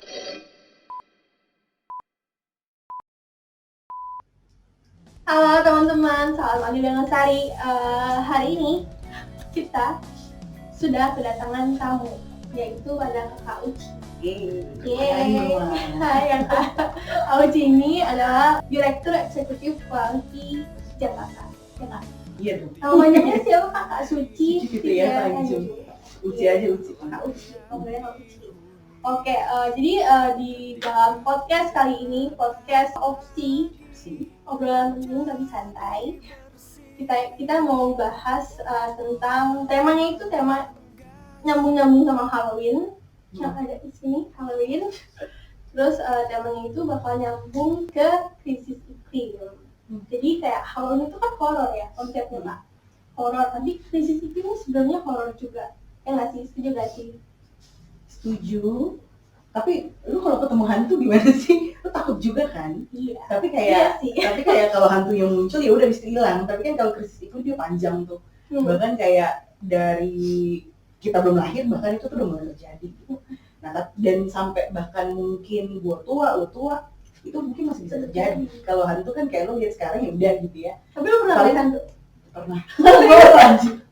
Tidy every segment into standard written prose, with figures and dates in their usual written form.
Halo teman-teman, salam pagi dengan Sari. Hari ini kita sudah kedatangan tamu, yaitu ada Kak Uci. Yeay. Hai Kak Uci ini adalah Direktur Eksekutif Walhi Jakarta. Ya Kak? Iya dong. Namanya siapa Kak? Kak Suci. Gitu ya, Kak Uci aja Uci. Kak Uci, panggilannya Kak Uci. Oke, jadi di dalam podcast kali ini, podcast opsi obrolan penting tapi santai, kita mau bahas tentang temanya itu tema nyambung sama Halloween yang ada di sini, Halloween. Terus temanya itu bakal nyambung ke krisis iklim. Jadi kayak Halloween itu kan horor ya konsepnya Pak, horor. Tapi krisis iklim sebenarnya horor juga, ya nggak sih? Setuju nggak sih? Setuju. Tapi lu kalau ketemu hantu gimana sih? Lu takut juga kan? Iya. Tapi kayak kalau hantu yang muncul ya udah bisa hilang. Tapi kan kalau krisis itu dia panjang tuh. Bahkan kayak dari kita belum lahir bahkan itu tuh udah mulai terjadi. Nah, dan sampai bahkan mungkin gua tua, lu tua, itu mungkin masih bisa terjadi. Kalau hantu kan kayak lu lihat sekarang ya udah gitu ya. Tapi lu pernah lihat hantu? Pernah. Gua lanjut.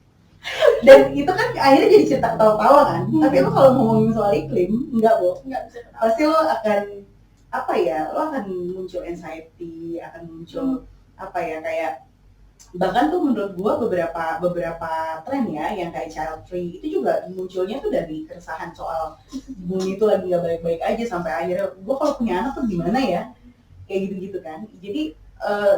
Dan itu kan akhirnya jadi cerita ketawa-tawa kan. Tapi lo kalau ngomongin soal iklim, enggak bisa ketawa. Pasti lo akan lo akan muncul anxiety, akan muncul kayak bahkan tuh menurut gua beberapa tren ya yang kayak child free itu juga munculnya tuh dari keresahan soal bumi itu lagi nggak baik-baik aja, sampai akhirnya gua kalau punya anak tuh gimana ya, kayak gitu-gitu kan. Jadi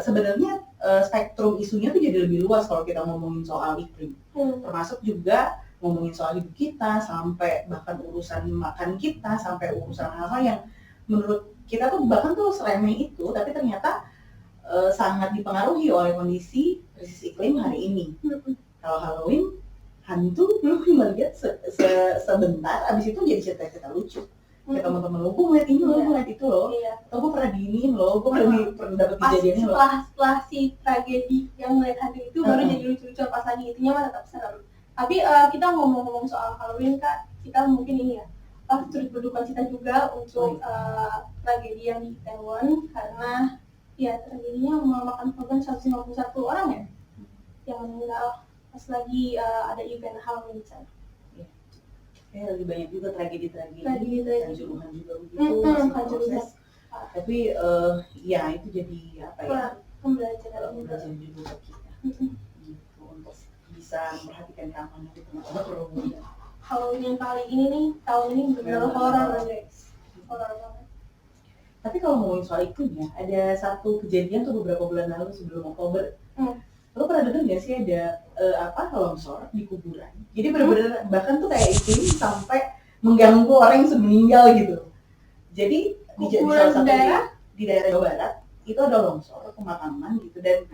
sebenarnya spektrum isunya tuh jadi lebih luas kalau kita ngomongin soal iklim, termasuk juga ngomongin soal hidup kita, sampai bahkan urusan makan kita, sampai urusan hal-hal yang menurut kita tuh bahkan tuh seremeh itu, tapi ternyata sangat dipengaruhi oleh kondisi krisis iklim hari ini. Kalau Halloween, hantu lu cuma lihat sebentar, abis itu jadi cerita-cerita lucu. Kayak teman-teman lo, gue ngeliat ini loh, gue ngeliat itu loh, atau gue pernah diiniin loh, gue pernah dapet kejadiannya loh. Setelah si tragedi yang ngeliat hantu itu baru jadi lucu-lucu, pas lagi itunya mah tetap serem. Tapi kita ngomong-ngomong soal Halloween Kak, kita mungkin ini ya, turut berduka cita juga untuk tragedi yang di Itaewon, karena ya tragedinya memakan korban 151 orang ya yang meninggal pas lagi ada event Halloween di sana. Lebih banyak juga tragedi Kanjuruhan juga begitu, masih proses. Tapi ya itu jadi pembelajaran juga buat kita, gitu, untuk bisa memperhatikan keamanan di tengah-tengah kerumunan. Halloween yang kali ini nih, tahun ini benar-benar horor guys, horor banget. Tapi kalau ngomongin soal iklim ya, ada satu kejadian tuh beberapa bulan lalu sebelum Oktober. Lo pernah dengar nggak sih ada longsor di kuburan? Jadi benar-benar bahkan tuh kayak iklim sampai mengganggu orang yang sudah meninggal gitu. Jadi di salah satu di daerah Jawa Barat itu ada longsor pemakaman gitu, dan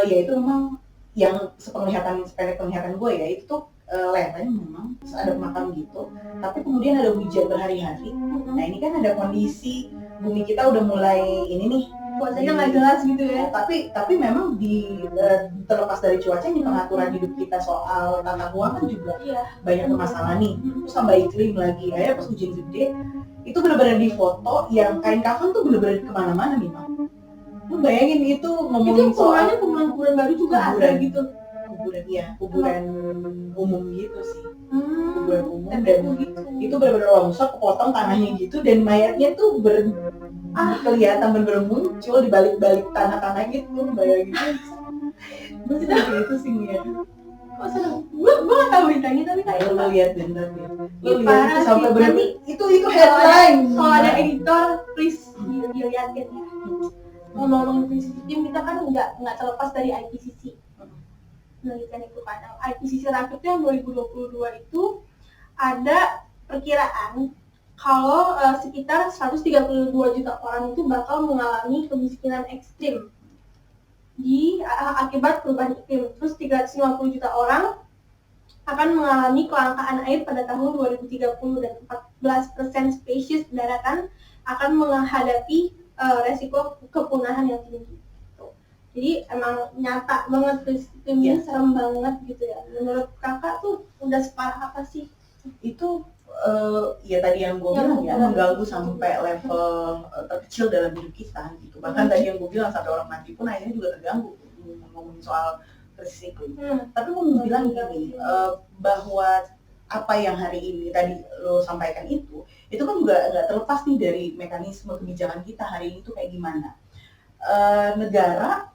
ya itu memang yang sependek penglihatan gue ya, itu tuh lereng memang ada pemakam gitu, tapi kemudian ada hujan berhari-hari. Nah ini kan ada kondisi bumi kita udah mulai ini nih, cuacanya nggak jelas gitu ya. Tapi memang terlepas dari cuaca, ini pengaturan hidup kita soal tata ruang kan juga banyak permasalahan nih. Terus tambah iklim lagi, ya pas hujan gede itu benar-benar di foto yang kain kafan tuh benar-benar kemana-mana nih Mak. Lu bayangin itu ngomongin itu soal kuburan baru juga ada gitu. Kuburan umum gitu sih. Kuburan umum dan gitu. Itu benar-benar longsor, kepotong tanahnya gitu, dan mayatnya tuh kelihatan benar-benar muncul di balik-balik tanah-tanah gitu, bayangin. Gue sih kayak itu sih ya. Kok serem? Gue nggak tahu beritanya, tapi kayak lo lihat bentar deh. Lo lihat itu sampai berarti itu headline. Kalau ada editor, please dilihatin ya. Ngomong-ngomong krisis iklim, kita kan nggak terlepas dari IPCC. Penelitian itu kan, IPCC Rapid yang 2022 itu ada perkiraan kalau sekitar 132 juta orang itu bakal mengalami kemiskinan ekstrim akibat perubahan iklim. Terus 350 juta orang akan mengalami kelangkaan air pada tahun 2030, dan 14% spesies daratan akan menghadapi resiko kepunahan yang tinggi. Jadi emang nyata banget krisis iklim ini, serem banget gitu ya. Menurut kakak tuh udah separah apa sih? Itu ya tadi yang gue bilang ya, mengganggu sampai level terkecil dalam hidup kita gitu. Bahkan tadi yang gue bilang sampai orang mati pun akhirnya juga terganggu ngomongin soal krisis iklim. Tapi mau bilang gini, bahwa apa yang hari ini tadi lo sampaikan itu kan juga nggak terlepas nih dari mekanisme kebijakan kita hari ini tuh kayak gimana. Negara,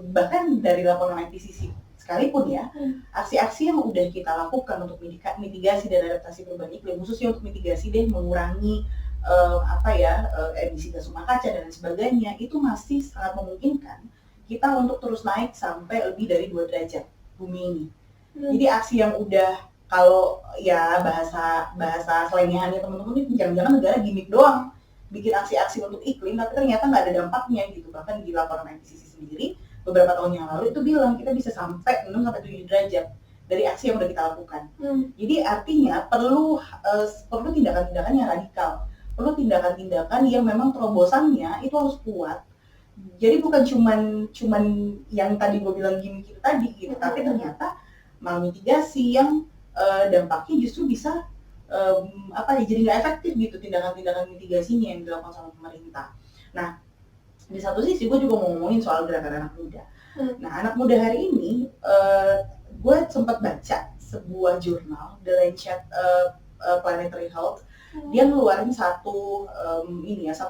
bahkan dari laporan IPCC sekalipun ya, aksi-aksi yang udah kita lakukan untuk mitigasi dan adaptasi perubahan iklim, khususnya untuk mitigasi deh mengurangi emisi gas rumah kaca dan lain sebagainya, itu masih sangat memungkinkan kita untuk terus naik sampai lebih dari 2 derajat bumi ini. Jadi aksi yang udah, kalau ya bahasa selengehannya teman-teman ini, jangan-jangan negara gimmick doang bikin aksi-aksi untuk iklim, tapi ternyata nggak ada dampaknya gitu. Bahkan di laporan IPCC sendiri beberapa tahun yang lalu itu bilang kita bisa sampai 6-7 derajat dari aksi yang udah kita lakukan. Jadi artinya perlu tindakan-tindakan yang radikal, perlu tindakan-tindakan yang memang terobosannya itu harus kuat. Jadi bukan cuman yang tadi gue bilang gimmick itu tadi gitu, tapi ternyata malah mitigasi yang dampaknya justru bisa jadi nggak efektif gitu tindakan-tindakan mitigasinya yang dilakukan sama pemerintah. Nah, di satu sisi gue juga mau ngomongin soal gerakan anak muda. Nah, anak muda hari ini, gue sempat baca sebuah jurnal, The Lancet Planetary Health. Dia ngeluarin satu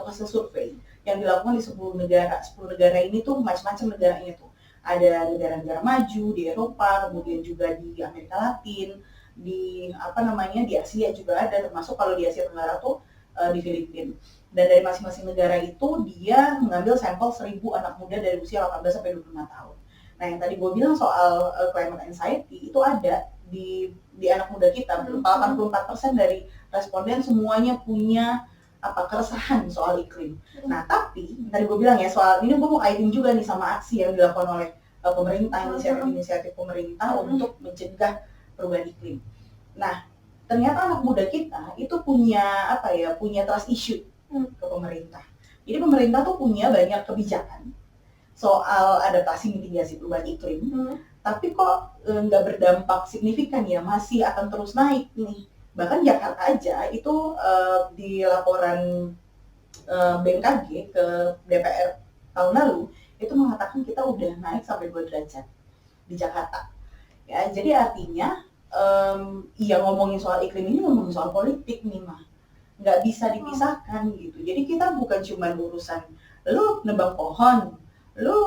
hasil survei yang dilakukan di 10 negara. 10 negara ini tuh macam-macam negaranya tuh. Ada negara-negara maju di Eropa, kemudian juga di Amerika Latin, di Asia juga ada, termasuk kalau di Asia Tenggara tuh di Filipina. Dan dari masing-masing negara itu dia mengambil sampel 1.000 anak muda dari usia 18 sampai 25 tahun. Nah, yang tadi gue bilang soal climate anxiety itu ada di anak muda kita. 84% dari responden semuanya punya keresahan soal iklim. Nah, tapi tadi gue bilang ya, soal ini gue mau kaitin juga nih sama aksi yang dilakukan oleh pemerintah, inisiatif pemerintah untuk mencegah perubahan iklim. Nah, ternyata anak muda kita itu punya trust issue ke pemerintah. Jadi pemerintah tuh punya banyak kebijakan soal adaptasi mitigasi perubahan iklim, tapi kok nggak berdampak signifikan ya, masih akan terus naik nih. Bahkan Jakarta aja itu di laporan BMKG ke DPR tahun lalu itu mengatakan kita udah naik sampai 2 derajat di Jakarta. Ya, jadi artinya ngomongin soal iklim ini ngomongin soal politik nih mah, nggak bisa dipisahkan gitu. Jadi kita bukan cuma urusan lu nebang pohon, lu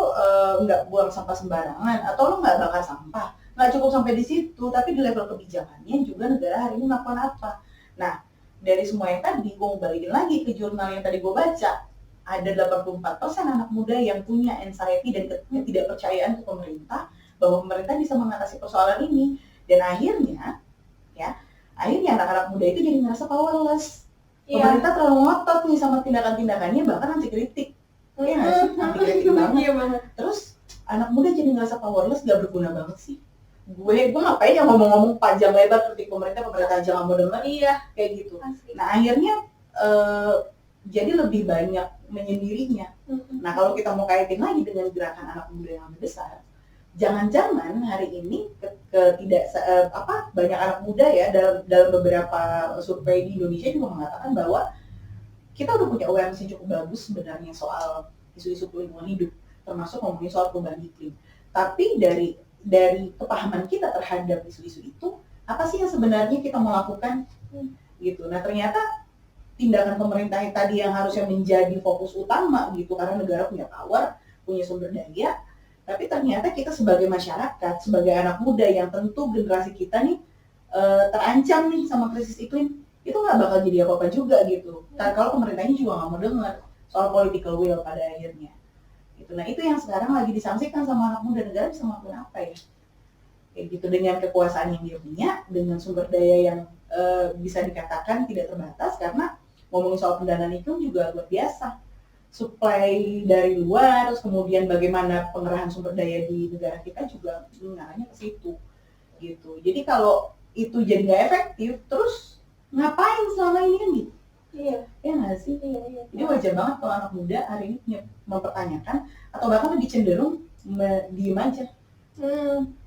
nggak buang sampah sembarangan, atau lu nggak bakar sampah, nggak cukup sampai di situ, tapi di level kebijakannya juga negara hari ini melakukan apa. Nah, dari semua yang tadi gue mau balikin lagi ke jurnal yang tadi gue baca, ada 84% anak muda yang punya anxiety dan ketidakpercayaan ke pemerintah bahwa pemerintah bisa mengatasi persoalan ini. Dan akhirnya anak-anak muda itu jadi ngerasa powerless. Pemerintah terlalu ngotot nih sama tindakan-tindakannya, bahkan anti kritik. Iya nggak sih? Anti kritik banget. Terus anak muda jadi ngerasa powerless, gak berguna banget sih. Gue ngapain ya ngomong-ngomong panjang lebar kritik pemerintah aja nggak mau denger. Iya, kayak gitu. Nah, akhirnya jadi lebih banyak menyendirinya. Nah, kalau kita mau kaitin lagi dengan gerakan anak muda yang lebih besar, jangan-jangan hari ini banyak anak muda ya dalam beberapa survei di Indonesia juga mengatakan bahwa kita udah punya awareness yang cukup bagus sebenarnya soal isu-isu lingkungan hidup, termasuk ngomongin soal perubahan iklim. Tapi dari kepahaman kita terhadap isu-isu itu, apa sih yang sebenarnya kita mau lakukan gitu. Nah, ternyata tindakan pemerintah tadi yang harusnya menjadi fokus utama gitu, karena negara punya power, punya sumber daya. Tapi ternyata kita sebagai masyarakat, sebagai anak muda yang tentu generasi kita nih terancam nih sama krisis iklim, itu nggak bakal jadi apa-apa juga gitu. Kalau pemerintahnya juga nggak mau dengar soal political will pada akhirnya. Gitu. Nah, itu yang sekarang lagi disangsikan sama anak muda. Negara bisa melakukan apa ya? Kayak gitu, dengan kekuasaan yang dia punya, dengan sumber daya yang bisa dikatakan tidak terbatas, karena ngomongin soal pendanaan iklim juga luar biasa. Supply dari luar, terus kemudian bagaimana pengerahan sumber daya di negara kita juga mengarahnya ke situ gitu. Jadi kalau itu jadi nggak efektif, terus ngapain selama ini kan gitu? Iya nggak sih? Iya. Jadi wajar banget kalau anak muda hari ini mempertanyakan atau bahkan lebih cenderung diem aja.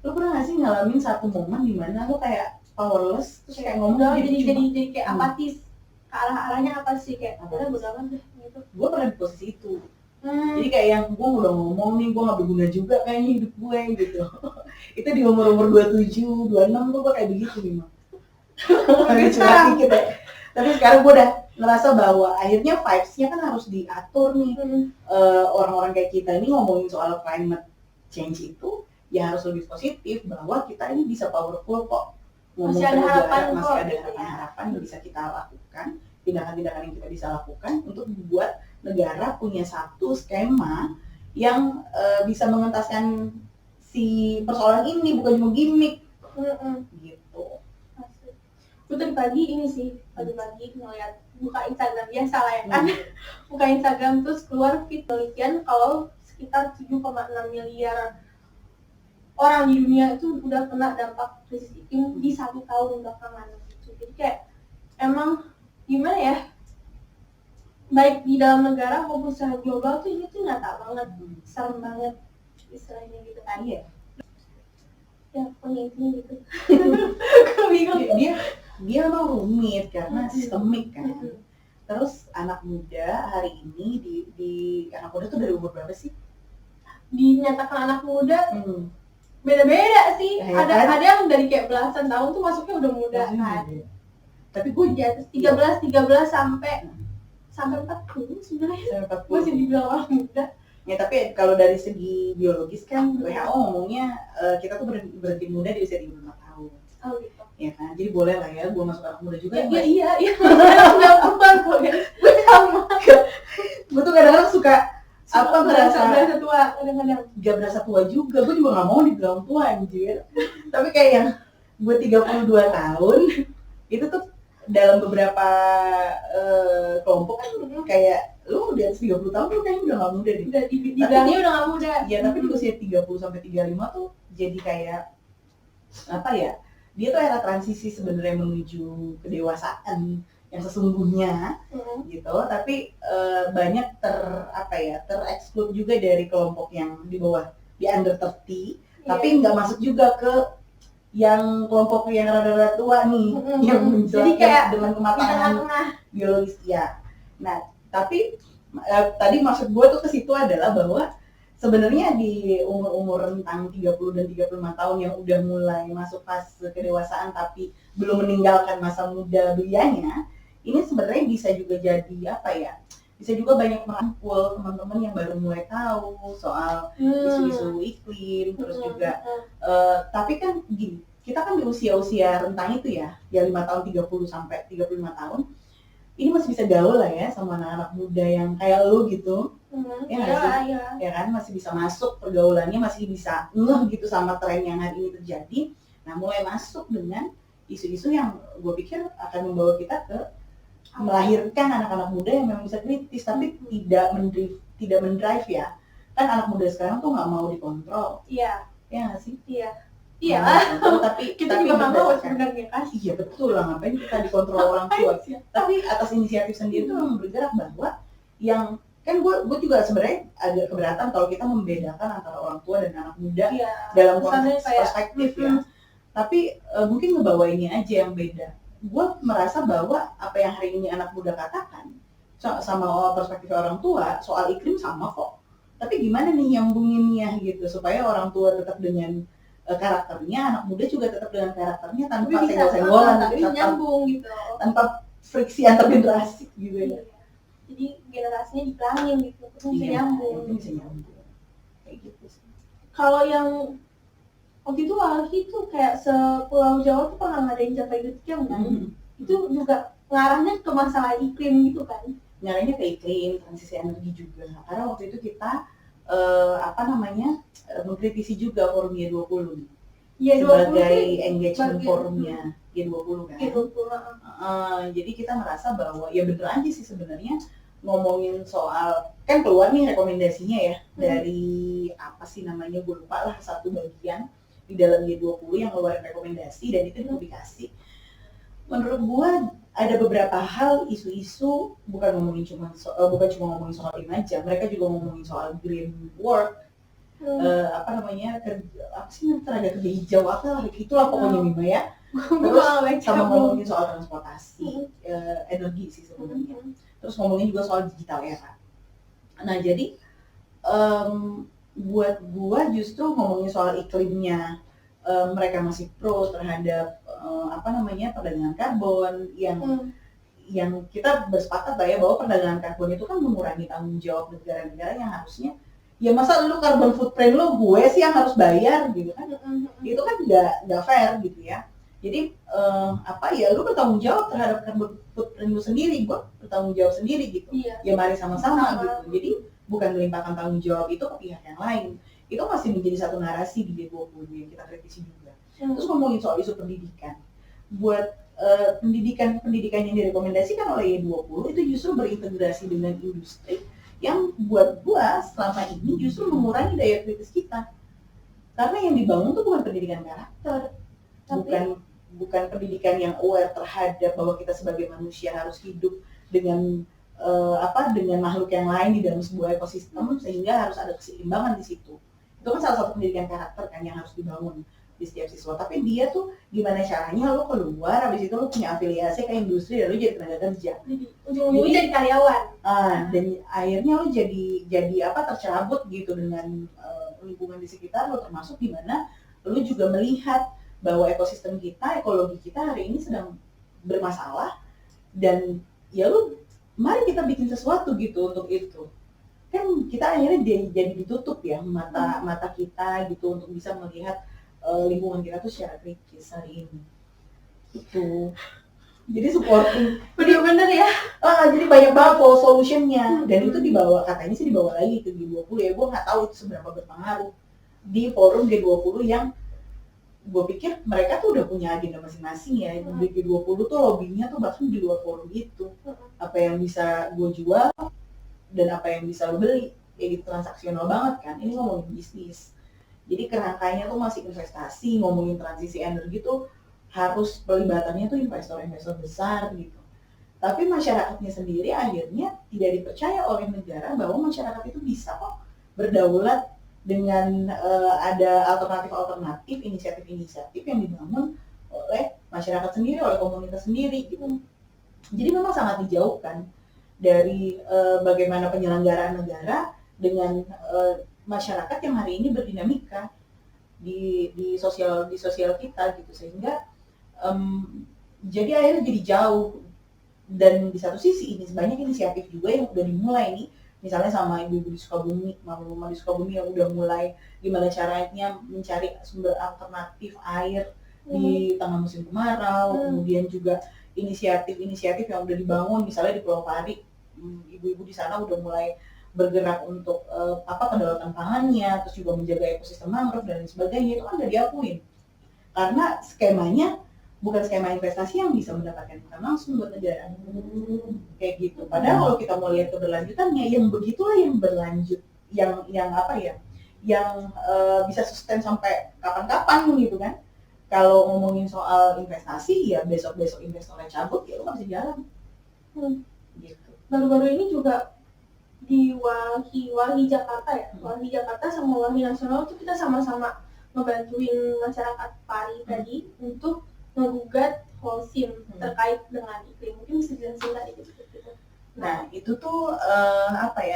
Lo pernah nggak sih ngalamin satu momen di mana lo kayak powerless, terus kayak ngomong udah jadi jadi kayak apatis, ke arahnya apa sih, kayak udah bodo amat deh gitu. Gue pernah di posisi itu. Jadi kayak yang gue udah ngomong nih, gue gak berguna juga kayaknya hidup gue gitu. Itu di umur 27, 26 tuh gue kayak begitu nih mah. Dikit ya. Tapi sekarang gue udah ngerasa bahwa akhirnya vibes-nya kan harus diatur nih. Orang-orang kayak kita ini ngomongin soal climate change itu ya harus lebih positif, bahwa kita ini bisa powerful kok. Masih ada harapan kok. Masih ada harapan yang bisa kita lakukan, tindakan-tindakan yang kita bisa lakukan untuk membuat negara punya satu skema yang bisa mengentaskan si persoalan ini, bukan cuma gimmick. Gitu. Gue tadi pagi ini sih, pagi-pagi ngeliat buka Instagram biasa lah ya kan. Buka Instagram terus keluar feed penelitian kalau sekitar 7,6 miliar orang di dunia itu udah kena dampak krisis iklim di 1 tahun belakangan gitu. Jadi kayak emang gimana ya, baik di dalam negara maupun secara global tuh ini tuh nyata banget, serem banget istilahnya gitu kan. Iya. Ya pokoknya intinya gitu. Gue bingung. Dia mau rumit karena sistemik kan. Terus anak muda hari ini di anak muda tuh dari umur berapa sih? Dinyatakan anak muda beda-beda sih. Ya, ada yang dari kayak belasan tahun tuh masuknya udah muda kan. Tapi gue di atas 13 sampai 40 sebenarnya masih dibilang orang muda. Ya tapi kalau dari segi biologis kan WHO ngomongnya kita tuh berhenti muda di usia 35 tahun. Oh gitu. Ya kan, jadi boleh lah ya gue masuk anak muda juga. Iya. Udah berubah kok ya. Gue sama. Gue tuh kadang-kadang suka berasa tua, kadang-kadang gak berasa tua juga. Gue juga gak mau dibilang tua anjir. Tapi kayak yang gue 32 tahun itu tuh dalam beberapa kelompok kan kayak lu di atas 30 tahun lu kayaknya udah gak muda deh. Dibilangnya udah gak muda. Ya tapi di usia 30 sampai 35 tuh jadi kayak apa ya? Dia tuh era transisi sebenarnya menuju kedewasaan yang sesungguhnya gitu. Tapi banyak tereksklud juga dari kelompok yang di bawah, di under 30, tapi nggak masuk juga ke yang kelompok yang rada-rada tua nih, yang menjelaskan dengan kematangan biologis ya. Nah, tapi tadi maksud gue tuh ke situ adalah bahwa sebenarnya di umur-umur rentang 30 dan 35 tahun yang udah mulai masuk fase kedewasaan tapi belum meninggalkan masa muda belianya, ini sebenarnya bisa juga jadi apa ya? Bisa juga banyak merangkul teman-teman yang baru mulai tahu soal isu-isu iklim, terus juga tapi kan gini, kita kan di usia-usia rentang itu ya 5 tahun 30 sampai 35 tahun ini masih bisa gaul lah ya sama anak-anak muda yang kayak lu gitu. Ya kan, masih bisa masuk pergaulannya, masih bisa ngeh gitu sama tren yang hari ini terjadi. Nah, mulai masuk dengan isu-isu yang gue pikir akan membawa kita ke melahirkan anak-anak muda yang memang bisa kritis, tapi tidak mendrive ya. Kan anak muda sekarang tuh nggak mau dikontrol. Iya. Ya nggak sih? Iya. Tapi kita juga nggak mau sebenarnya kan. Iya betul lah, ngapain kita dikontrol orang tua. Tapi atas inisiatif sendiri tuh memang bergerak bahwa yang kan gue juga sebenarnya agak keberatan kalau kita membedakan antara orang tua dan anak muda dalam konteks perspektif ya. Tapi mungkin ngebawa ini aja yang beda. Gue merasa bahwa apa yang hari ini anak muda katakan sama perspektif orang tua soal iklim sama kok. Tapi gimana nih nyambunginnya gitu supaya orang tua tetap dengan karakternya, anak muda juga tetap dengan karakternya tanpa senggol-senggolan, nyambung gitu. Tanpa friksi antar generasi gitu ya. Jadi generasinya dipelangin gitu, terus bisa nyambung. Kayak gitu sih. Kalau yang waktu itu Walhi tuh kayak sepulau Jawa tuh pernah ngadain Capai Getjang kan? Itu juga ngarahnya ke masalah iklim gitu kan? Ngarahnya ke iklim, transisi energi juga. Karena waktu itu kita mengkritisi juga forum G20 sebagai engagement forumnya G20 kan. Jadi kita merasa bahwa ya bener aja sih sebenarnya ngomongin soal, kan keluar nih rekomendasinya ya dari apa sih namanya, gue lupa lah, satu bagian di dalam G20 yang ngeluarin rekomendasi dan itu dipublikasi. Menurut gue ada beberapa hal, isu-isu bukan cuma ngomongin soal 5 jam, mereka juga ngomongin soal green work, apa sih tenaga kerja hijau itulah pokoknya Mima ya. Terus sama ngomongin soal transportasi, energi sih sebenarnya. Terus ngomongin juga soal digital ya Kak. Nah jadi buat gua justru ngomongin soal iklimnya, mereka masih pro terhadap perdagangan karbon yang kita bersepakat lah ya bahwa perdagangan karbon itu kan mengurangi tanggung jawab negara-negara yang harusnya ya masa lu carbon footprint lu gue sih yang harus bayar gitu kan. Itu kan nggak fair gitu ya. Jadi lu bertanggung jawab terhadap carbon footprint lu sendiri, gue bertanggung jawab sendiri gitu. Ya mari sama-sama gitu. Jadi bukan melimpahkan tanggung jawab itu ke pihak yang lain. Itu masih menjadi satu narasi di G20 yang kita kritisi juga. Terus ngomongin soal isu pendidikan. Buat pendidikan yang direkomendasikan oleh G20 itu justru berintegrasi dengan industri yang buat gua selama ini justru mengurangi daya kritis kita. Karena yang dibangun tuh bukan pendidikan karakter, bukan pendidikan yang aware terhadap bahwa kita sebagai manusia harus hidup dengan dengan makhluk yang lain di dalam sebuah ekosistem sehingga harus ada keseimbangan di situ. Itu kan salah satu pendidikan karakter kan yang harus dibangun di setiap siswa. Tapi dia tuh gimana caranya lo keluar, habis itu lo punya afiliasi ke industri dan lo jadi tenaga kerja. Ujung-ujungnya jadi karyawan. Dan akhirnya lo jadi tercerabut gitu dengan lingkungan di sekitar lo, termasuk gimana lo juga melihat bahwa ekosistem kita, ekologi kita hari ini sedang bermasalah dan ya lo mari kita bikin sesuatu gitu untuk itu. Kan kita akhirnya jadi ditutup ya mata kita gitu untuk bisa melihat lingkungan kita tuh secara kritis hari ini. Itu. Jadi supporting. Bener-bener ya. Jadi banyak banget solutionnya dan itu katanya sih dibawa lagi ke G20 ya. Gue nggak tahu itu seberapa berpengaruh di forum G20 yang gue pikir mereka tuh udah punya agenda masing-masing ya. Di G20 tuh lobbynya tuh bahkan di luar forum itu. Apa yang bisa gue jual dan apa yang bisa lo beli. Kayak gitu, transaksional banget kan. Ini ngomongin bisnis. Jadi kerangkanya tuh masih investasi, ngomongin transisi energi tuh harus pelibatannya tuh investor-investor besar gitu. Tapi masyarakatnya sendiri akhirnya tidak dipercaya oleh negara bahwa masyarakat itu bisa kok berdaulat dengan ada alternatif-alternatif, inisiatif-inisiatif yang dibangun oleh masyarakat sendiri, oleh komunitas sendiri gitu. Jadi memang sangat dijauhkan dari bagaimana penyelenggaraan negara dengan masyarakat yang hari ini berdinamika di sosial kita gitu, sehingga jadi akhirnya jadi jauh. Dan di satu sisi ini banyak inisiatif juga yang udah dimulai nih, misalnya sama ibu-ibu di Sukabumi, mama-mama di Sukabumi yang udah mulai gimana caranya mencari sumber alternatif air di tengah musim kemarau. Kemudian juga inisiatif-inisiatif yang udah dibangun misalnya di Pulau Pari, ibu-ibu di sana udah mulai bergerak untuk kedaulatan pangannya, terus juga menjaga ekosistem mangrove dan lain sebagainya. Itu kan udah diakuin karena skemanya bukan skema investasi yang bisa mendapatkan income langsung buat negara kayak gitu. Padahal kalau kita mau lihat keberlanjutannya, yang begitulah yang berlanjut, yang bisa sustain sampai kapan-kapan gitu kan. Kalau ngomongin soal investasi ya besok-besok investornya cabut ya lu nggak bisa jalan. Gitu. Baru-baru ini juga di Walhi Jakarta ya, Walhi Jakarta sama Walhi Nasional itu kita sama-sama ngebantuin masyarakat Pari tadi untuk menggugat Holcim terkait dengan iklim. Mungkin bisa jelasin tadi gitu. Nah itu tuh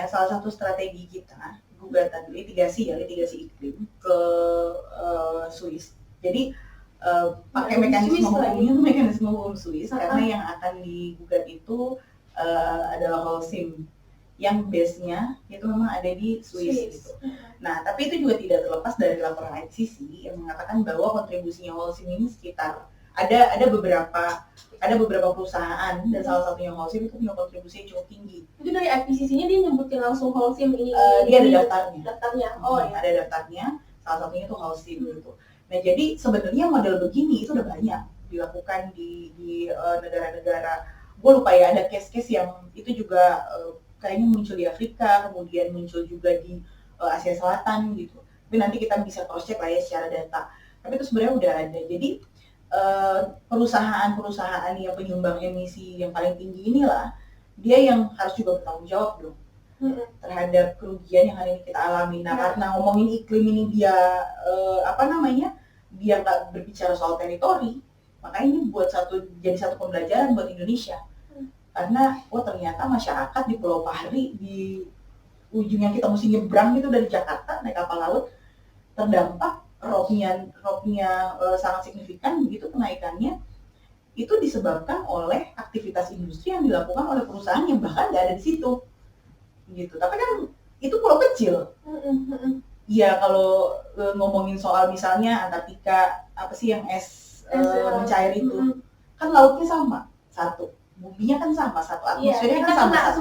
salah satu strategi kita gugatan litigasi iklim ke Swiss. Jadi pakai mekanisme hukum Swiss karena yang akan digugat itu adalah Holcim yang base-nya itu memang ada di Swiss. Gitu. Nah, tapi itu juga tidak terlepas dari laporan IPCC yang mengatakan bahwa kontribusinya Holcim ini sekitar ada beberapa perusahaan dan salah satunya Holcim itu punya kontribusi yang cukup tinggi. Itu dari IPCC-nya dia nyebutin langsung Holcim ini. Dia ada daftarnya. Ya. Ada daftarnya, salah satunya itu Holcim gitu. Nah, jadi sebenarnya model begini itu udah banyak dilakukan di negara-negara. Gue lupa ya, ada case-case yang itu juga kayaknya muncul di Afrika, kemudian muncul juga di Asia Selatan gitu. Tapi nanti kita bisa cross check lah ya secara data. Tapi itu sebenarnya udah ada. Jadi perusahaan-perusahaan yang penyumbang emisi yang paling tinggi inilah dia yang harus juga bertanggung jawab dong. terhadap kerugian yang hari ini kita alami. Nah, karena ngomongin iklim ini dia dia nggak berbicara soal teritori, makanya ini jadi satu pembelajaran buat Indonesia. Karena ternyata masyarakat di Pulau Pahari, di ujung yang kita mesti nyebrang gitu dari Jakarta naik kapal laut, terdampak ropnya sangat signifikan begitu kenaikannya. Itu disebabkan oleh aktivitas industri yang dilakukan oleh perusahaan yang bahkan nggak ada di situ, gitu. Tapi kan itu pulau kecil. Iya, kalau ngomongin soal misalnya Antartika, apa sih yang es mencair itu, kan lautnya sama, satu, buminya kan sama, satu, atmosfernya kan sama,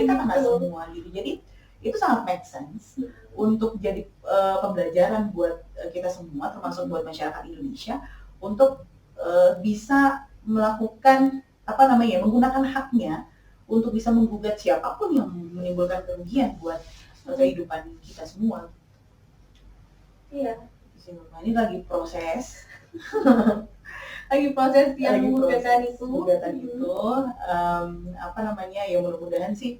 kita kena semua, gitu. Jadi itu sangat make sense untuk jadi pembelajaran buat kita semua, termasuk buat masyarakat Indonesia, untuk bisa melakukan menggunakan haknya untuk bisa menggugat siapapun yang menimbulkan kerugian buat kehidupan kita semua. Iya. Ini lagi proses. Yang gugatan itu. Ya mudah-mudahan sih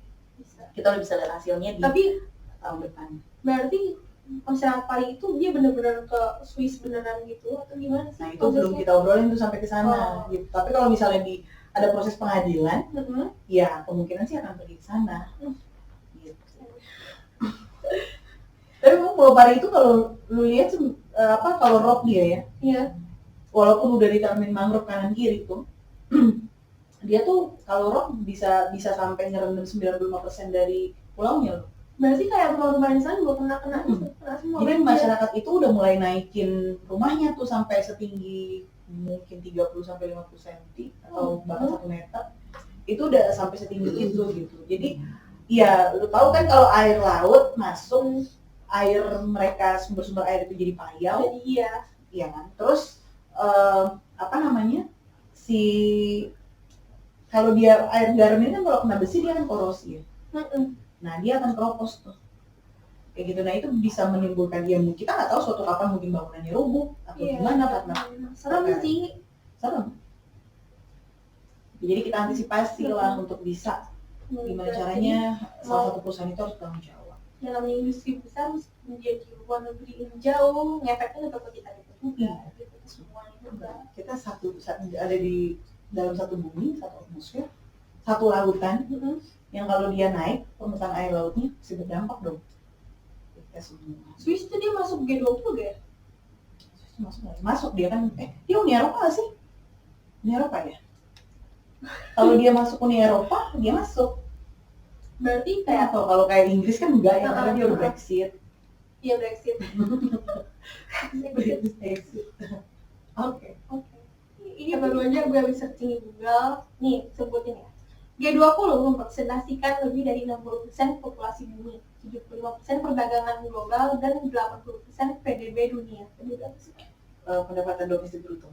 kita bisa lihat hasilnya di tahun depan. Berarti masyarakat Pari itu dia benar-benar ke Swiss beneran gitu atau gimana sih? Nah itu belum kita obrolin tuh sampai ke sana. Gitu. Tapi kalau misalnya ada proses pengadilan, ya kemungkinan sih akan pergi ke sana. Gitu. Tapi memang Pulau Pari itu kalau lu lihat kalau rock dia ya, iya. Walaupun udah ditanemin mangrove kanan kiri tuh, dia tuh kalau rock bisa sampai ngerendam 95% dari pulaunya loh. Berarti kayak rumah-rumah di sana juga kena gitu. Jadi masyarakat itu udah mulai naikin rumahnya tuh sampai setinggi mungkin 30-50 cm atau bahkan 1 meter. Itu udah sampai setinggi itu gitu. Jadi ya lu tahu kan kalau air laut masuk, air mereka sumber-sumber air itu jadi payau. Iya kan. Terus kalau dia air garam ini kan kalau kena besi dia kan korosi ya. Nah dia akan keropos tuh kayak gitu. Nah itu bisa menimbulkan kita nggak tahu suatu kapan mungkin bangunannya rubuh atau gimana karena serem sih. Jadi kita antisipasi lah untuk bisa gimana caranya salah satu perusahaan itu harus bertanggung jawab. Dalam industri besar menjadi luar negeri yang jauh, ngefeknya ke kita juga, gitu semuanya juga. Kita ada di dalam satu bumi, satu atmosfer, satu lautan. Yang kalau dia naik, permukaan air lautnya bisa berdampak dong. Kita semua. Swiss itu dia masuk G20 gak ya? Masuk dia kan, dia Uni Eropa gak sih? Uni Eropa ya? Kalau dia masuk Uni Eropa, dia masuk. Berarti kayak kalau kayak Inggris kan enggak ya, karena dia udah Brexit. Iya Brexit. Oke. Ini baru aja gue habis searching di Google. Nih, sebutin ya. G20 mempresentasikan lebih dari 60% populasi bumi, 75% perdagangan global, dan 80% PDB dunia. Pendapatan domestik bruto.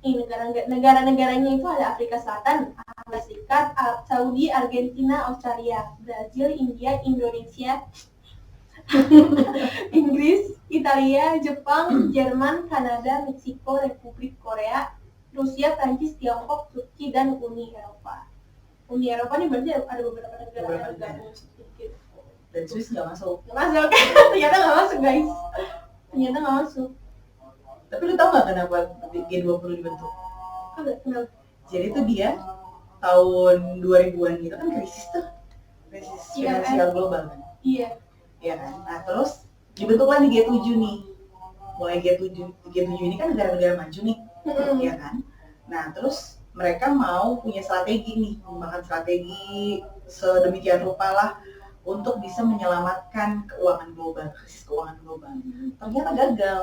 Ini negara-negaranya itu ada Afrika Selatan, Amerika Serikat, Arab Saudi, Argentina, Australia, Brazil, India, Indonesia, Inggris, Italia, Jepang, Jerman, Kanada, Meksiko, Republik Korea, Rusia, Prancis, Tiongkok, Turki, dan Uni Eropa. Uni Eropa ini berarti ada beberapa negara yang bergabung sedikit. Dan Swiss nggak masuk. Ternyata nggak masuk guys. Ternyata nggak masuk. Tapi lu tau nggak kenapa G20 dibentuk? Kenapa? Jadi itu dia tahun 2000-an gitu kan krisis finansial global kan? Iya kan? Nah terus dibentuklah di G7 nih. Mulai G7 ini kan negara-negara maju nih, ya kan? Nah terus mereka mau punya strategi nih, mengembangkan strategi sedemikian rupa lah untuk bisa menyelamatkan keuangan global, krisis keuangan global. Ternyata gagal.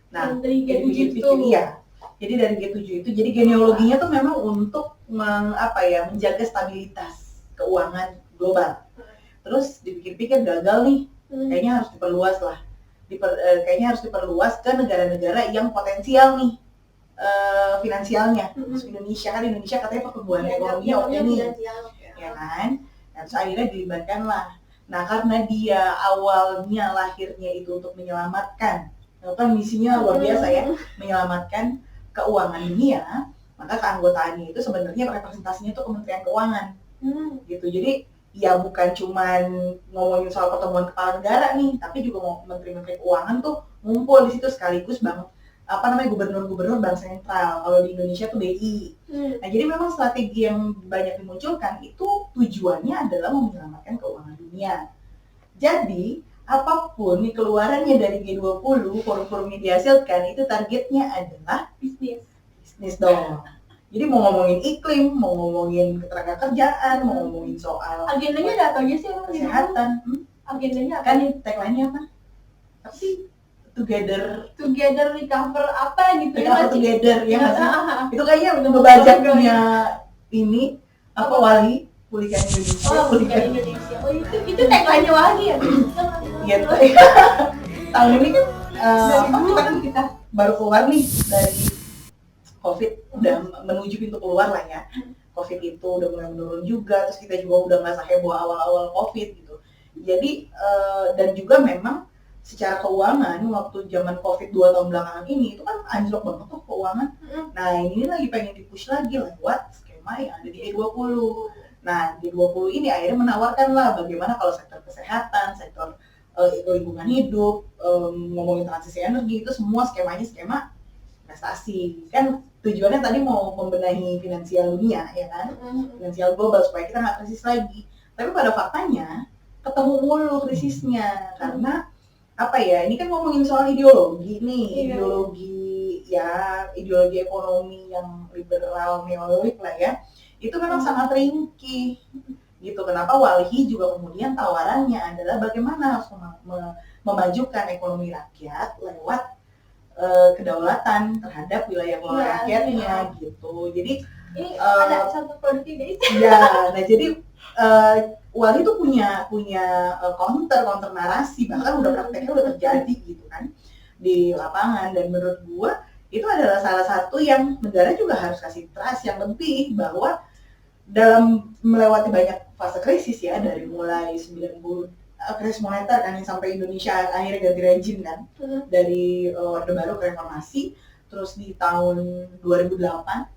Nah, dari G7 itu. Iya. Jadi dari G7 itu, jadi genealoginya tuh memang untuk menjaga stabilitas keuangan global. Terus dipikir-pikir gagal nih, kayaknya harus diperluas lah. Kayaknya harus diperluas ke negara-negara yang potensial nih finansialnya. Indonesia katanya pertumbuhan ekonominya oke nih, ya kan? Nah, terus akhirnya dilibatkan lah. Nah karena dia awalnya lahirnya itu untuk menyelamatkan, kan misinya luar biasa ya, menyelamatkan keuangan dunia, maka keanggotaannya itu sebenarnya representasinya itu Kementerian Keuangan, gitu. Jadi ya bukan cuman ngomongin soal pertemuan kepala negara nih, tapi juga menteri-menteri keuangan tuh ngumpul di situ sekaligus gubernur-gubernur bank sentral. Kalau di Indonesia tuh BI. Nah, jadi memang strategi yang banyak dimunculkan itu tujuannya adalah menyelamatkan keuangan dunia. Jadi, apapun nih keluarannya dari G20, forum-forum yang dihasilkan itu targetnya adalah bisnis dong. Jadi mau ngomongin iklim, mau ngomongin ketenagakerjaan, mau ngomongin soal agendanya ada apa aja sih kesehatan. Agendanya apa? Kan tagline-nya apa? Apa sih? Together recover apa gitu recover together ya nggak sih? Itu kayaknya ngebajak punya ini apa Wali pulihkan Indonesia. Pulihkan Indonesia. Oh itu tagline-nya Wali ya? Iya. Tahun ini kan kita baru keluar nih dari COVID, udah menuju pintu keluar lah ya. COVID itu udah mulai menurun juga, terus kita juga udah nggak heboh awal-awal COVID gitu. Jadi dan juga memang secara keuangan waktu zaman COVID 2 tahun belakangan ini itu kan anjlok banget tuh keuangan. Nah ini lagi pengen dipush lagi lewat skema yang ada di G20. Nah G20 ini akhirnya menawarkan lah bagaimana kalau sektor kesehatan, sektor lingkungan hidup, ngomongin transisi energi itu semua skemanya skema investasi. Kan tujuannya tadi mau membenahi finansial dunia ya kan, finansial global supaya kita nggak krisis lagi. Tapi pada faktanya ketemu mulu krisisnya karena apa ya, ini kan ngomongin soal ideologi nih, ideologi ekonomi yang liberal neoliberik lah ya, itu memang sangat ringkih gitu. Kenapa Walhi juga kemudian tawarannya adalah bagaimana harus memajukan ekonomi rakyat lewat kedaulatan terhadap wilayah rakyatnya gitu. Jadi ini ada satu produk guys. Ya, nah jadi Wali itu punya counter narasi, bahkan udah prakteknya udah terjadi gitu kan di lapangan. Dan menurut gua itu adalah salah satu yang negara juga harus kasih trust yang lebih, bahwa dalam melewati banyak fase krisis ya, dari mulai 90 krisis moneter kan yang sampai Indonesia akhirnya ganti rezim kan, dari Orde Baru ke Reformasi, terus di tahun 2008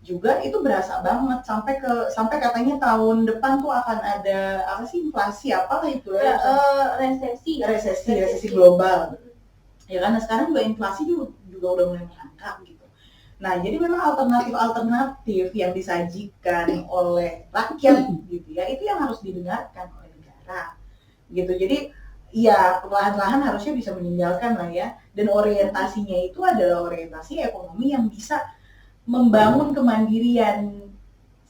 juga itu berasa banget sampai katanya tahun depan tuh akan ada apa sih, inflasi apalah itu ya, resesi global ya kan. Nah, sekarang juga inflasi juga udah mulai merangkak gitu. Nah jadi memang alternatif yang disajikan oleh rakyat gitu ya, itu yang harus didengarkan oleh negara gitu. Jadi ya perlahan-lahan harusnya bisa meninggalkan lah ya, dan orientasinya itu adalah orientasi ekonomi yang bisa membangun kemandirian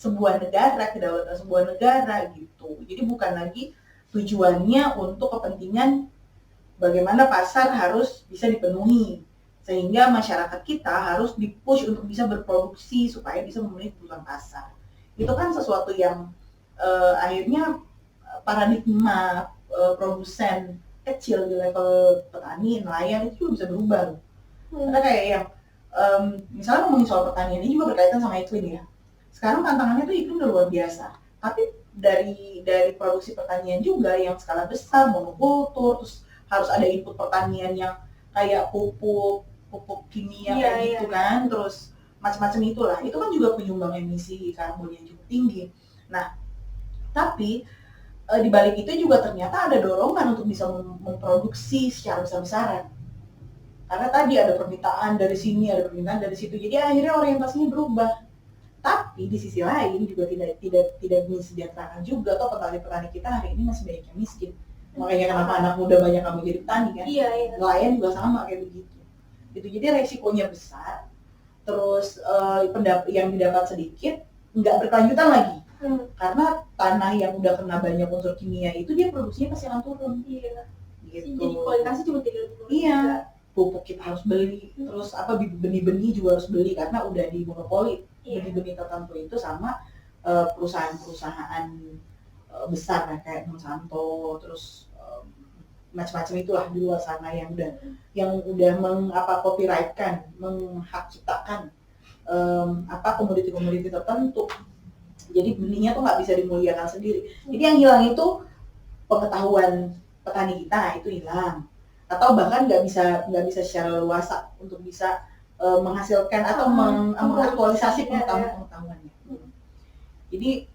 sebuah negara, kedaulatan sebuah negara gitu. Jadi bukan lagi tujuannya untuk kepentingan bagaimana pasar harus bisa dipenuhi, sehingga masyarakat kita harus dipush untuk bisa berproduksi supaya bisa memenuhi kebutuhan pasar. Itu kan sesuatu yang akhirnya paradigma produsen kecil di level petani, nelayan itu juga bisa berubah. Karena kayak yang misalnya ngomongin soal pertanian ini juga berkaitan sama iklim ya. Sekarang tantangannya tuh iklim udah luar biasa. Tapi dari produksi pertanian juga yang skala besar, monokultur, terus harus ada input pertanian yang kayak pupuk kimia gitu kan, terus macam-macam itulah. Itu kan juga penyumbang emisi karbon yang cukup tinggi. Nah, tapi di balik itu juga ternyata ada dorongan untuk bisa memproduksi secara besar-besaran. Karena tadi ada permintaan dari sini, ada permintaan dari situ, jadi akhirnya orientasinya berubah. Tapi di sisi lain juga tidak mensejahterakan juga. Toh petani-petani kita hari ini masih banyak yang miskin. Makanya kenapa anak muda banyak yang menjadi petani kan? Nelayan juga sama kayak begitu. Gitu. Jadi resikonya besar. Terus yang didapat sedikit, nggak berkelanjutan lagi. Karena tanah yang udah kena banyak unsur kimia itu dia produksinya pasti akan turun. Gitu. Jadi kualitasnya cuma tidak turun. Iya. Pupuk kita harus beli, terus benih-benih juga harus beli karena udah dimonopoli benih-benih tertentu itu sama perusahaan-perusahaan besar kayak Monsanto, terus macam-macam itulah di luar sana yang udah copyrightkan, menghak ciptakan komoditi-komoditi tertentu. Jadi benihnya tuh nggak bisa dimuliakan sendiri. Jadi yang hilang itu pengetahuan petani kita, itu hilang. Atau bahkan nggak bisa secara luasa untuk bisa menghasilkan atau mengaktualisasi pengetahuannya. Jadi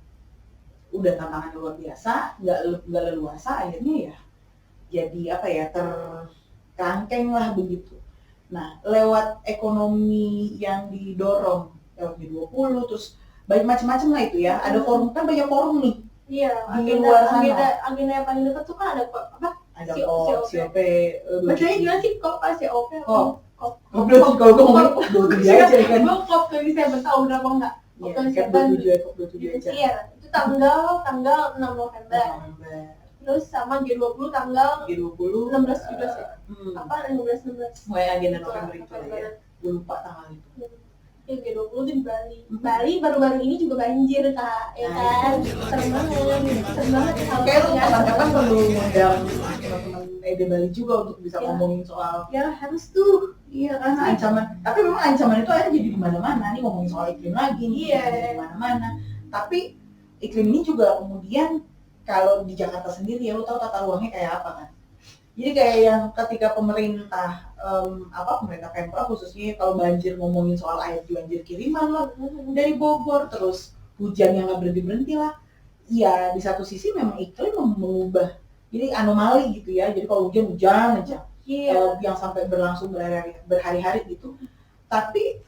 udah tantangan luar biasa, nggak leluasa, akhirnya ya jadi apa ya, terkangkeng lah begitu. Nah, lewat ekonomi yang didorong lewat G20, terus banyak macam-macam lah itu ya. Ada forum, kan banyak forum nih. Iya, Di luar sana. agenda yang paling dekat tuh kan ada apa? Ada COP. Bacanya gimana sih? COP apa COP? COP. Kalau gue ngomongin COP 27 aja kan. Gue COP 27 tahu berapa enggak? COP 27 aja. Iya, itu tanggal 6 November. Terus sama G20 tanggal 16 ya? Apa 15? Mulai agenda November itu ya. Gue lupa tanggal itu. Ya G20 tuh di Bali. Bali baru-baru ini juga banjir Kak, ya kan? Sering banget. Kayak lu kapan-kapan perlu ngundang teman-teman di Bali juga untuk bisa ngomongin soal. Ya harus tuh. Iya kan, ancaman. Tapi memang ancaman itu akhirnya jadi di mana-mana. Nih ngomongin soal iklim lagi nih, di mana-mana. Tapi iklim ini juga kemudian kalau di Jakarta sendiri ya, lu tahu tata ruangnya kayak apa kan? Jadi kayak yang ketika pemerintah pemerintah Pemprov khususnya kalau banjir ngomongin soal air banjir kiriman lah dari Bogor, terus hujan yang nggak berhenti lah. Ya di satu sisi memang iklim mengubah, jadi anomali gitu ya. Jadi kalau hujan aja, yang sampai berlangsung berhari-hari gitu. Tapi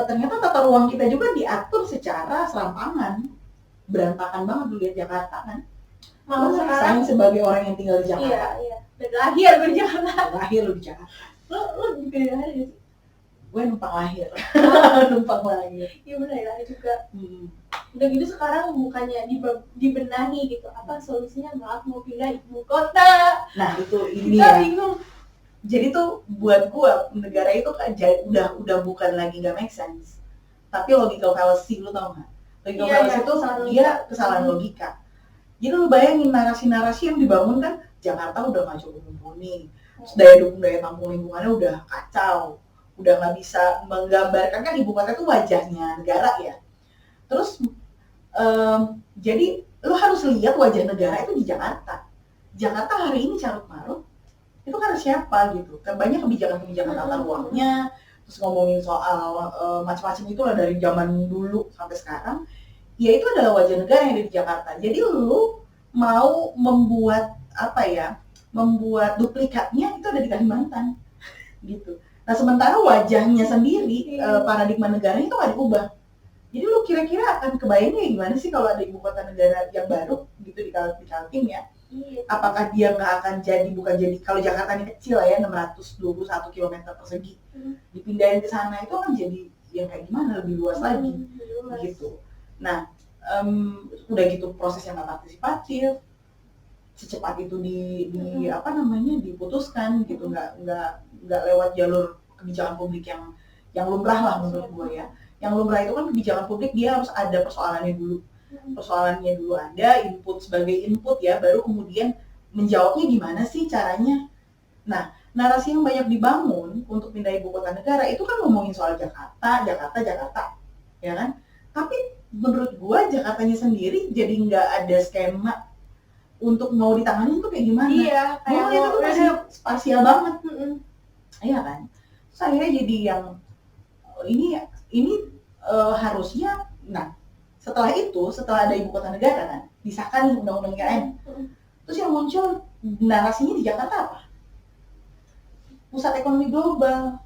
ternyata tata ruang kita juga diatur secara serampangan, berantakan banget dulu lihat Jakarta kan. Malah sekarang sebagai orang yang tinggal di Jakarta. Iya. Dan lahir di Jakarta. Lahir lu di Jakarta. Lo juga lahir sih? Gue numpang lahir. Iya benar ya, lahir juga. Udah gitu sekarang bukannya dibenahi gitu. Apa solusinya? Maaf mau pindah ibu kota. Nah itu ini kita ya. Bingung. Jadi tuh buat gue negara itu kan udah bukan lagi nggak make sense. Tapi logical fallacy, lu tau nggak? Logical fallacy itu dia kesalahan logika. Jadi lu bayangin narasi-narasi yang dibangun kan, Jakarta udah nggak cukup mumpuni, daya dukung daya tampung lingkungannya udah kacau, udah nggak bisa menggambarkan kan ibu kota itu wajahnya negara ya. Terus jadi lu harus lihat wajah negara itu di Jakarta. Jakarta hari ini carut marut, itu karena siapa gitu? Kan banyak kebijakan-kebijakan tata ruangnya, terus ngomongin soal macam-macam itulah dari zaman dulu sampai sekarang. Ya itu adalah wajah negara yang ada di Jakarta. Jadi lu mau membuat membuat duplikatnya itu ada di Kalimantan gitu. Nah sementara wajahnya sendiri, paradigma negaranya itu nggak diubah. Jadi lu kira-kira akan kebayangnya gimana sih kalau ada ibu kota negara yang baru gitu di Kaltim ya? Apakah dia nggak akan bukan jadi, kalau Jakarta ini kecil ya 621 km persegi, dipindahin ke sana itu akan jadi yang kayak gimana, lebih luas lagi gitu. Nah, udah gitu prosesnya nggak partisipatif, secepat itu diputuskan gitu, nggak lewat jalur kebijakan publik yang lumrah lah menurut gue ya. Yang lumrah itu kan kebijakan publik dia harus ada persoalannya dulu ada sebagai input ya, baru kemudian menjawabnya gimana sih caranya. Nah, narasi yang banyak dibangun untuk pindah ibu kota negara itu kan ngomongin soal Jakarta ya kan, tapi menurut gua Jakartanya sendiri jadi nggak ada skema untuk mau ditangani itu kayak gimana. Iya, kayak itu tuh masih spasial banget. Iya kan. Terus akhirnya jadi yang ini harusnya, nah setelah ada ibu kota negara kan, disahkan undang-undang IKN. Terus yang muncul narasinya di Jakarta apa? Pusat ekonomi global.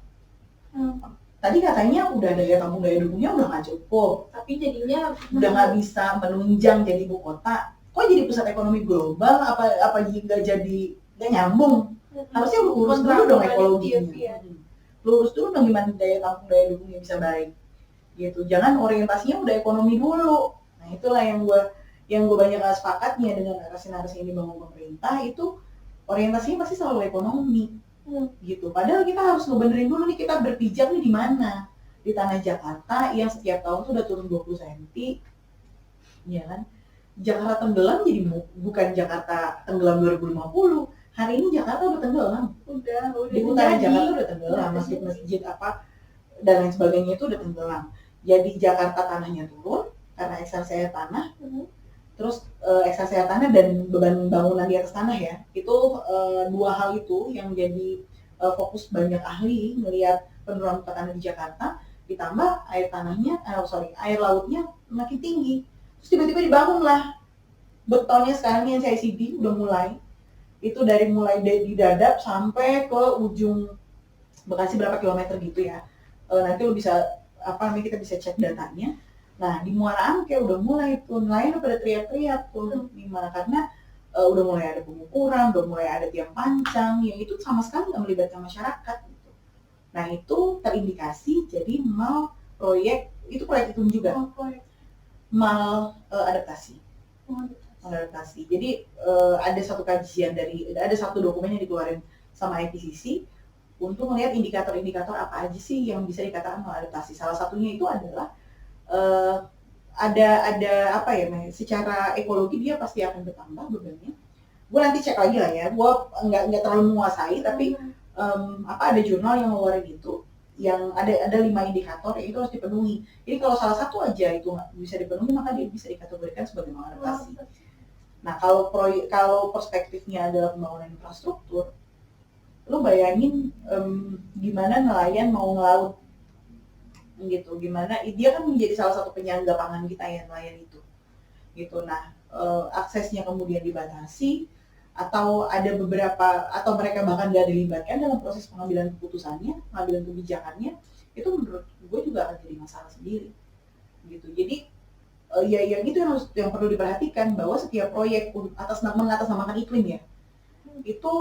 Tadi katanya udah daya tampung daya dukungnya udah nggak cukup, tapi jadinya udah nggak bisa menunjang jadi ibu kota. Kok jadi pusat ekonomi global? Apa nggak jadi nggak nyambung? Harusnya lu urus dulu dong ekologinya. Lu urus dulu dong gimana daya tampung daya dukungnya bisa baik. Gitu. Jangan orientasinya udah ekonomi dulu. Nah itulah yang gue banyak gak sepakatnya dengan narasi-narasi yang dibangun pemerintah, itu orientasinya pasti selalu ekonomi. Gitu. Padahal kita harus ngebenerin dulu nih, kita berpijak nih di mana? Di tanah Jakarta yang setiap tahun tuh udah turun 20 cm. Ya kan? Jakarta tenggelam jadi bukan Jakarta tenggelam 2050. Hari ini Jakarta udah tenggelam. Udah di utara Jakarta udah tenggelam, masjid-masjid dan lain sebagainya itu udah tenggelam. Jadi Jakarta tanahnya turun karena ekstraksi air tanah. Terus ekstraksi air tanah dan beban bangunan di atas tanah ya, itu dua hal itu yang jadi fokus banyak ahli melihat penurunan muka tanah di Jakarta, ditambah air lautnya makin tinggi. Terus tiba-tiba dibangun lah betonnya sekarang yang CICD udah mulai, itu di Dadap sampai ke ujung Bekasi berapa kilometer gitu ya. Nanti lo bisa kita bisa cek datanya. Nah di Muara Angke udah mulai tuh nelayan udah pada teriak-teriak tuh gimana, karena udah mulai ada pengukuran, udah mulai ada tiang pancang yang itu sama sekali nggak melibatkan masyarakat gitu. Nah itu terindikasi jadi mal proyek itu juga mal adaptasi. Jadi ada satu dokumen yang dikeluarin sama IPCC untuk melihat indikator-indikator apa aja sih yang bisa dikatakan maladaptasi. Salah satunya itu adalah secara ekologi dia pasti akan bertambah bebannya. Gue nanti cek lagi lah ya, gue nggak terlalu menguasai, tapi ada jurnal yang ngeluarin gitu, yang ada 5 indikator yang itu harus dipenuhi. Jadi kalau salah satu aja itu nggak bisa dipenuhi, maka dia bisa dikategorikan sebagai maladaptasi. Nah kalau perspektifnya adalah pembangunan infrastruktur, lu bayangin gimana nelayan mau ngelaut gitu, gimana dia kan menjadi salah satu penyangga pangan kita ya nelayan itu gitu. Nah aksesnya kemudian dibatasi atau ada beberapa atau mereka bahkan nggak dilibatkan dalam proses pengambilan kebijakannya, itu menurut gue juga akan jadi masalah sendiri gitu. Jadi yang itu yang perlu diperhatikan, bahwa setiap proyek mengatasnamakan iklim ya itu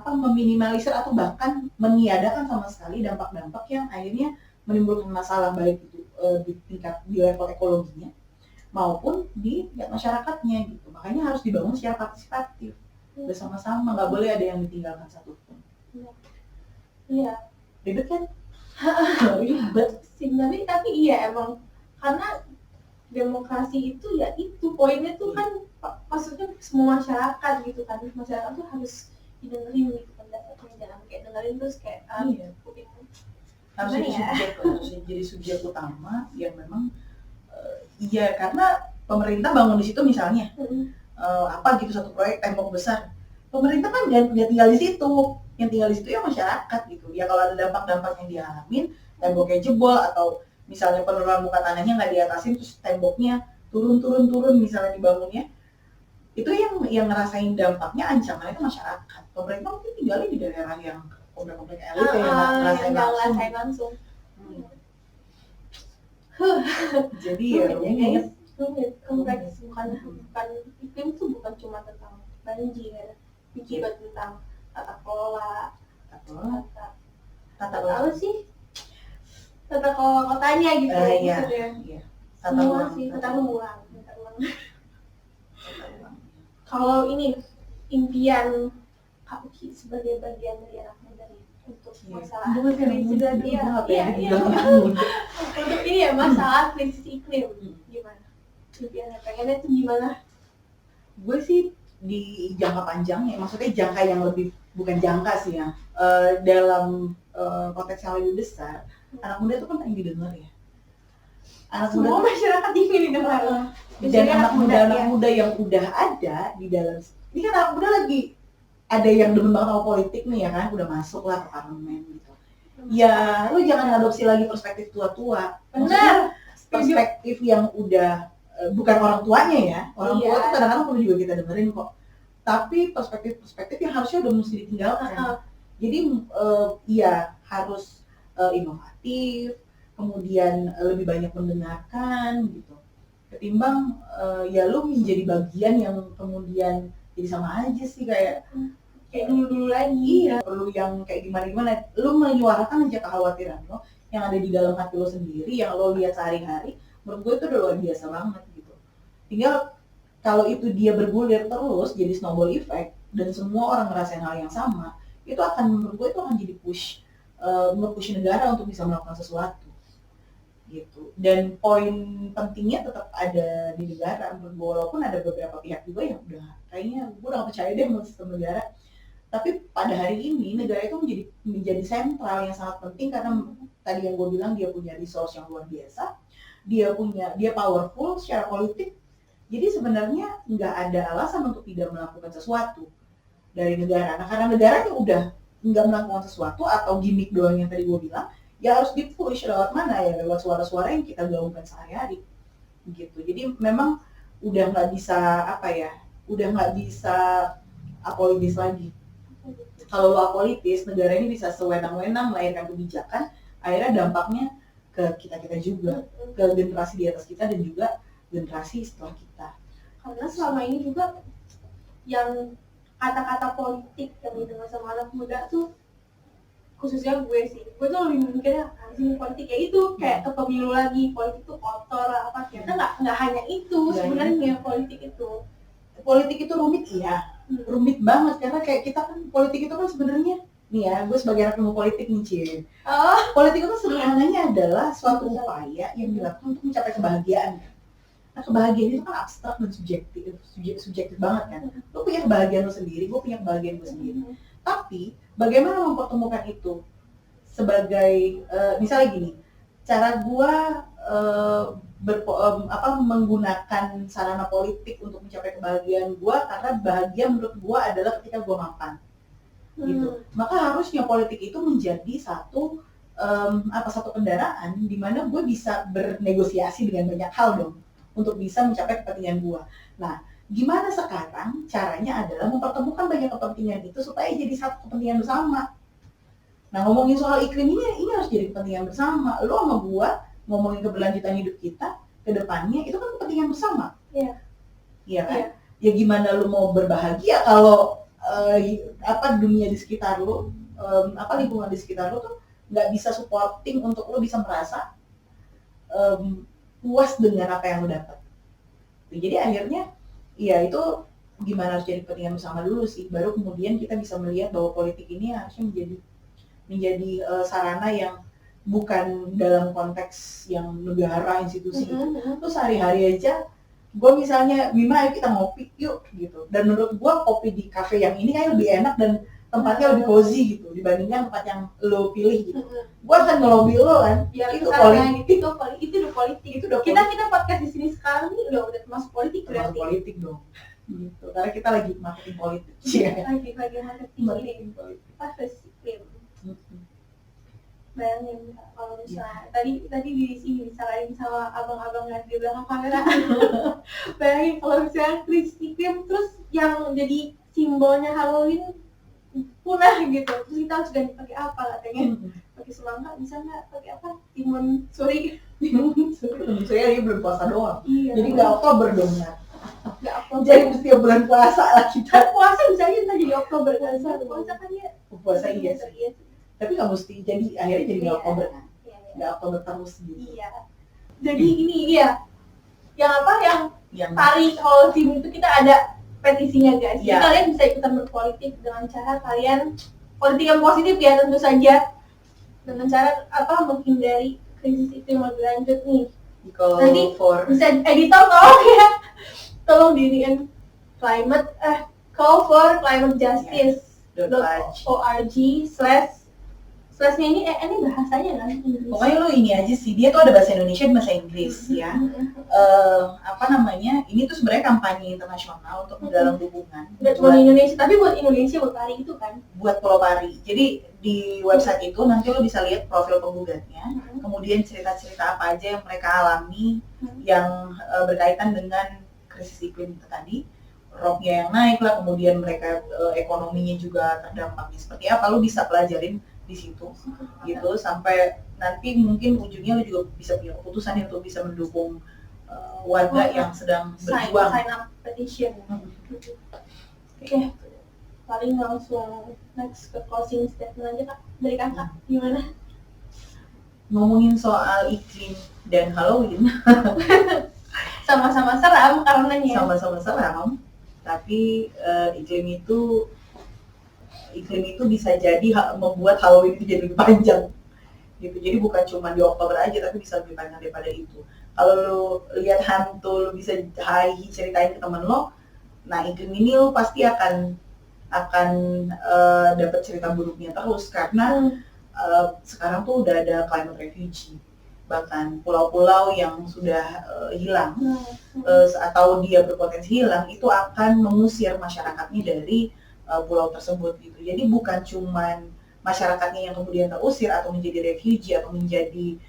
meminimalisir atau bahkan meniadakan sama sekali dampak-dampak yang akhirnya menimbulkan masalah baik itu di level ekologinya maupun di masyarakatnya gitu. Makanya harus dibangun secara partisipatif bersama-sama, nggak boleh ada yang ditinggalkan satupun. Iya. Ribet kan? Ribet sih, tapi iya emang karena demokrasi itu ya itu poinnya tuh kan maksudnya semua masyarakat gitu kan, masyarakat tuh harus didengerin gitu pendapatnya, jangan kayak dengerin terus kayak harus jadi subjek utama yang memang karena pemerintah bangun di situ misalnya gitu satu proyek tembok besar, pemerintah kan jangan tinggal di situ, yang tinggal di situ ya masyarakat gitu ya. Kalau ada dampak-dampak yang dialamin, temboknya jebol atau misalnya penurunan muka tanahnya nggak diatasin, terus temboknya turun misalnya dibangunnya, itu yang ngerasain dampaknya ancaman itu masyarakat. Pemerintah mungkin tinggalnya di daerah yang komplek-komplek elit yang ngerasain langsung. Jadi ya rumit, kompleks, bukan iklim itu bukan cuma tentang banjir, juga tentang tata kelola apa sih? Tata kelola kotanya gitu maksudnya. Iya. Tata ruang. Kalau ini impian Kak Uki sebagai bagian dari anak muda untuk masalah krisis untuk ini ya masalah krisis iklim gimana? Impiannya pengennya itu gimana? Gue sih di jangka panjang ya, maksudnya jangka yang lebih bukan jangka sih ya, dalam konteks yang lebih besar, anak muda itu kan pengen didengar ya. Semua masyarakat ingin didengar. Dan anak muda yang udah ada di dalam, ini kan anak muda lagi ada yang demen banget sama politik nih ya kan, udah masuk lah ke parlemen gitu. Ya, lu jangan ngadopsi lagi perspektif tua-tua. Benar. Perspektif yang udah bukan orang tuanya ya. Orang tua tuh kadang-kadang perlu juga kita dengerin kok. Tapi perspektif yang harusnya udah mesti ditinggalkan. Jadi harus inovatif, kemudian lebih banyak mendengarkan gitu. Ketimbang lu menjadi bagian yang kemudian jadi sama aja sih kayak dulu lagi. Iya, perlu yang kayak gimana lu menyuarakan aja kekhawatiran lo yang ada di dalam hati lo sendiri, yang lo lihat sehari-hari. Menurut gue itu udah luar biasa banget gitu. Tinggal kalau itu dia bergulir terus jadi snowball effect dan semua orang ngerasain hal yang sama, itu akan menurut gue itu akan jadi nge-push negara untuk bisa melakukan sesuatu gitu. Dan poin pentingnya tetap ada di negara menurut gue, walaupun ada beberapa pihak juga yang udah kayaknya gue udah gak percaya deh sama sistem negara. Tapi pada hari ini negara itu menjadi sentral yang sangat penting, karena tadi yang gue bilang dia punya resource yang luar biasa, dia powerful secara politik. Jadi sebenarnya nggak ada alasan untuk tidak melakukan sesuatu dari negara. Nah karena negaranya udah nggak melakukan sesuatu atau gimmick doang yang tadi gue bilang, ya harus di-push lewat mana ya, lewat suara-suara yang kita gaungkan sehari-hari gitu. Jadi memang udah nggak bisa udah nggak bisa apolitis lagi. Kalau lo apolitis, negara ini bisa sewenang-wenang melahirkan kebijakan, akhirnya dampaknya ke kita juga, ke generasi di atas kita dan juga generasi setelah kita. Karena selama ini juga yang kata-kata politik yang didengar sama anak muda tuh, khususnya gue tuh lebih mikirnya sih politik ya itu kayak ke pemilu lagi, politik tuh kotor lah apa, ternyata nggak hanya itu sebenarnya. Politik itu rumit, iya, rumit banget karena kayak kita kan politik itu kan sebenarnya nih ya, gue sebagai anak ilmu politik nih Cil. Politik itu sederhananya adalah suatu upaya yang dilakukan untuk mencapai kebahagiaan. Nah, kebahagiaan itu kan abstrak dan subjektif banget kan. Lo punya kebahagiaan lo sendiri, gue punya kebahagiaan gue sendiri. Tapi bagaimana mempertemukan itu sebagai misalnya gini, cara gue menggunakan sarana politik untuk mencapai kebahagiaan gue, karena bahagia menurut gue adalah ketika gue mapan. Gitu. Maka harusnya politik itu menjadi satu kendaraan di mana gue bisa bernegosiasi dengan banyak hal dong untuk bisa mencapai kepentingan gue. Nah, gimana sekarang caranya adalah mempertemukan banyak kepentingan itu supaya jadi satu kepentingan bersama. Nah, ngomongin soal iklim ini harus jadi kepentingan bersama. Lo sama gue ngomongin keberlanjutan hidup kita ke depannya, itu kan kepentingan bersama. Iya. Iya kan? Ya gimana lo mau berbahagia kalau dunia di sekitar lo, lingkungan di sekitar lo tuh nggak bisa supporting untuk lo bisa merasa puas dengan apa yang lo dapat. Jadi akhirnya ya itu gimana harus jadi kepentingan bersama dulu sih, baru kemudian kita bisa melihat bahwa politik ini harusnya menjadi sarana yang bukan dalam konteks yang negara, institusi. Terus sehari-hari aja gue misalnya, Bima ayo kita ngopi yuk gitu, dan menurut gue kopi di kafe yang ini kayak lebih enak dan tempatnya lebih cozy gitu dibandingkan tempat yang lo pilih gitu. Gue akan ngelobi lo kan, ya, itu politik. Itu udah politik. Kita podcast di sini sekarang nih udah termasuk politik berarti. Termasuk politik dong. Gitu. Karena kita lagi marketing politik. Lagi marketing politik. Iklim. Bayangin kalau misalnya tadi di sini disalahin sama abang-abang yang di belakang kamera. Bayangin kalau misalnya krisis iklim terus yang jadi simbolnya Halloween punah gitu, terus kita harus ganti pakai apa katanya? Pakai semangka bisa nggak? Pakai apa? Timun suri. Saya ini belum puasa doang. Iya. Jadi nggak Oktober dong ya. Nggak Oktober. Jadi setiap bulan puasa lah kita. Kan puasa bisa aja jadi Oktober kan? Puasa kan ya. Puasa iya sih. Tapi nggak mesti jadi akhirnya jadi nggak Oktober kan? Nggak Oktober terus gitu. Iya. Jadi ini yang hari Halloween itu kita ada petisinya guys. Jadi kalian bisa ikutan berpolitik dengan cara kalian politik yang positif ya tentu saja, dengan cara menghindari krisis iklim lebih lanjut nih. Nanti bisa editor tolong diriin call for climate justice.org//nya ini bahasanya kan Inggris. Pokoknya lo ini aja sih, dia tuh ada bahasa Indonesia dan bahasa Inggris ya. Ini tuh sebenarnya kampanye internasional untuk menggalang dukungan. Buat Indonesia, tapi buat Indonesia buat Pari itu kan? Buat Pulau Pari. Jadi di website itu nanti lo bisa lihat profil penggugatnya, kemudian cerita-cerita apa aja yang mereka alami yang berkaitan dengan krisis iklim itu tadi. Rocknya yang naik lah, kemudian mereka ekonominya juga terdampaknya seperti apa, lo bisa pelajarin di situ gitu, sampai nanti mungkin ujungnya lo juga bisa punya keputusan untuk bisa mendukung warga yang sedang berjuang. Sign up petition. Oke. Paling langsung next ke closing statement aja Kak, dari Kakak gimana? Ngomongin soal iklim dan Halloween sama-sama seram karenanya. Sama-sama seram, tapi iklim itu bisa jadi membuat Halloween itu jadi lebih panjang gitu. Jadi bukan cuma di Oktober aja, tapi bisa lebih panjang daripada itu. Kalau lo lihat hantu, lo bisa ceritain ke temen lo. Nah, iklim ini lo pasti akan dapat cerita buruknya terus, karena sekarang tuh udah ada climate refugee, bahkan pulau-pulau yang sudah hilang atau dia berpotensi hilang itu akan mengusir masyarakatnya dari pulau tersebut gitu. Jadi bukan cuman masyarakatnya yang kemudian terusir atau menjadi refugee atau menjadi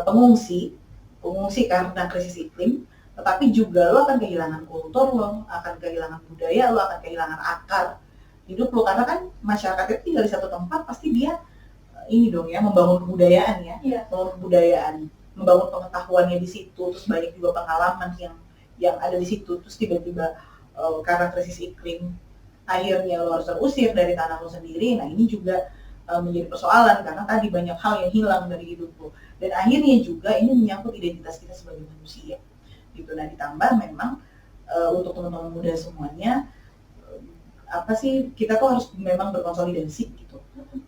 pengungsi karena krisis iklim, tetapi juga lo akan kehilangan kultur lo, akan kehilangan budaya lo, akan kehilangan akar hidup lo, karena kan masyarakat itu tinggal di satu tempat, pasti dia ini dong ya, membangun kebudayaan ya, membangun kebudayaan, membangun pengetahuannya di situ, terus banyak juga pengalaman yang ada di situ, terus tiba-tiba karena krisis iklim akhirnya lo harus terusir dari tanah lo sendiri. Nah ini juga menjadi persoalan karena tadi banyak hal yang hilang dari hidup lo, dan akhirnya juga ini menyangkut identitas kita sebagai manusia gitu. Nah ditambah memang untuk teman-teman muda semuanya, apa sih, kita tuh harus memang berkonsolidasi gitu,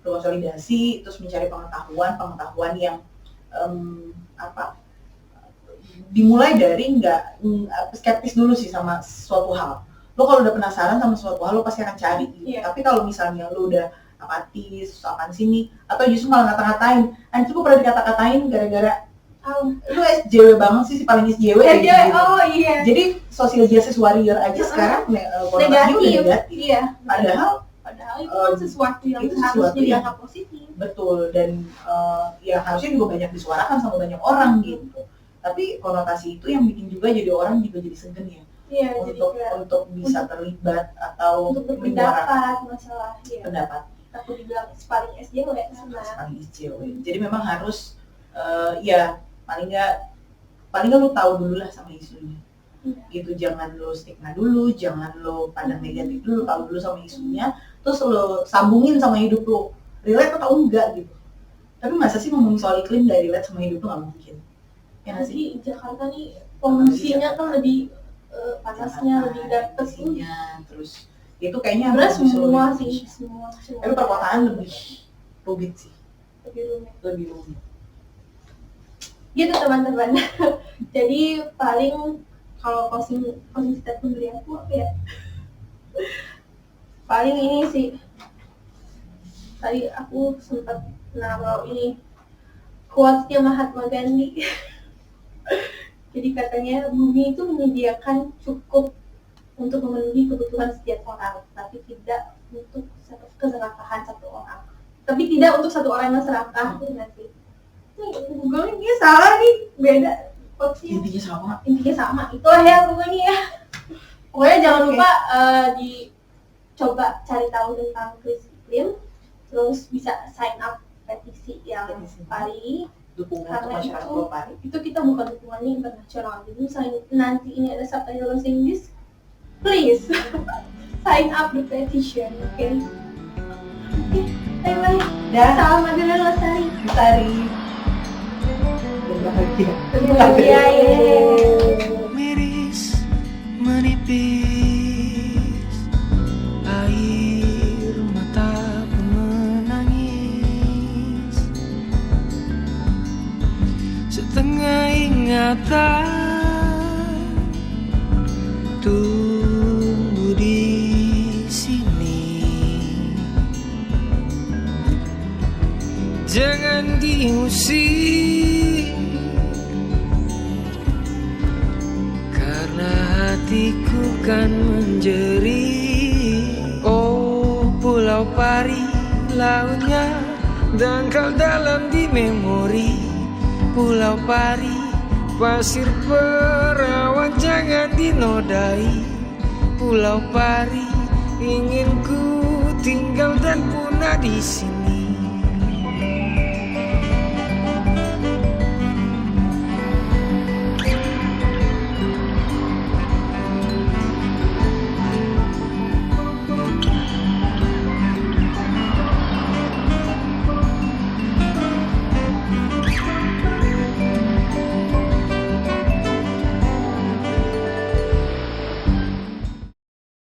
berkonsolidasi terus mencari pengetahuan yang dimulai dari nggak skeptis dulu sih sama suatu hal. Lo kalau udah penasaran sama suatu hal, lo pasti akan cari gitu. Tapi kalau misalnya lo udah apatis, apaan sini, atau justru malah ngata-ngatain, anjir gue pernah dikata-katain gara-gara lu SJW banget sih, si paling SJW gitu. Jadi social justice warrior aja sekarang negatif. Padahal itu kan sesuatu yang harusnya dianggap positif. Betul, dan ya harusnya juga banyak disuarakan sama banyak orang gitu. Tapi konotasi itu yang bikin juga jadi orang juga jadi segan ya. Untuk bisa terlibat atau untuk berpendapat masalah pendapat. Takut dibilang paling SJW paling SJW. Jadi memang harus paling nggak lu tahu dulu lah sama isunya. Gitu, jangan lo stigma dulu, jangan lo pandang negatif dulu, tahu dulu sama isunya, terus lo sambungin sama hidup lo, relate atau enggak gitu. Tapi masa sih ngomongin soal iklim gak relate sama hidup lo, nggak mungkin. Ya nggak sih? Jakarta nih polusinya kan lebih panasnya lebih dapet terus itu kayaknya semua. Tapi perkotaan lebih rumit sih, lebih rumit. Gitu teman-teman. Jadi paling kalau closing statement dari aku apa ya? Paling ini sih. Tadi aku sempat naruh ini quotes-nya Mahatma Gandhi. Jadi katanya bumi itu menyediakan cukup untuk memenuhi kebutuhan setiap orang, tapi tidak untuk keserakahan satu orang. Tapi tidak untuk satu orang yang serakah itu nanti. Google ini salah nih, beda quotes-nya. Intinya sama. Itulah ya pokoknya ya. Pokoknya jangan lupa dicoba cari tahu tentang krisis iklim, terus bisa sign up petisi yang Pari. Dukungan untuk masyarakat Pari. Itu kita bukan dukungannya internasional. Jadi misalnya nanti ini ada subtitle bahasa Inggris, please sign up the petition, okay? Bye. Salam Adela Lestari. Berbahagia. Miris menipis, air mata pun menangis, setengah ingatan tumbuh di sini. Jangan diusir, karena hatiku kan menjerit. Oh Pulau Pari, lautnya dangkal dalam di memori. Pulau Pari, pasir perawan jangan dinodai. Pulau Pari, ingin ku tinggal dan punah di sini.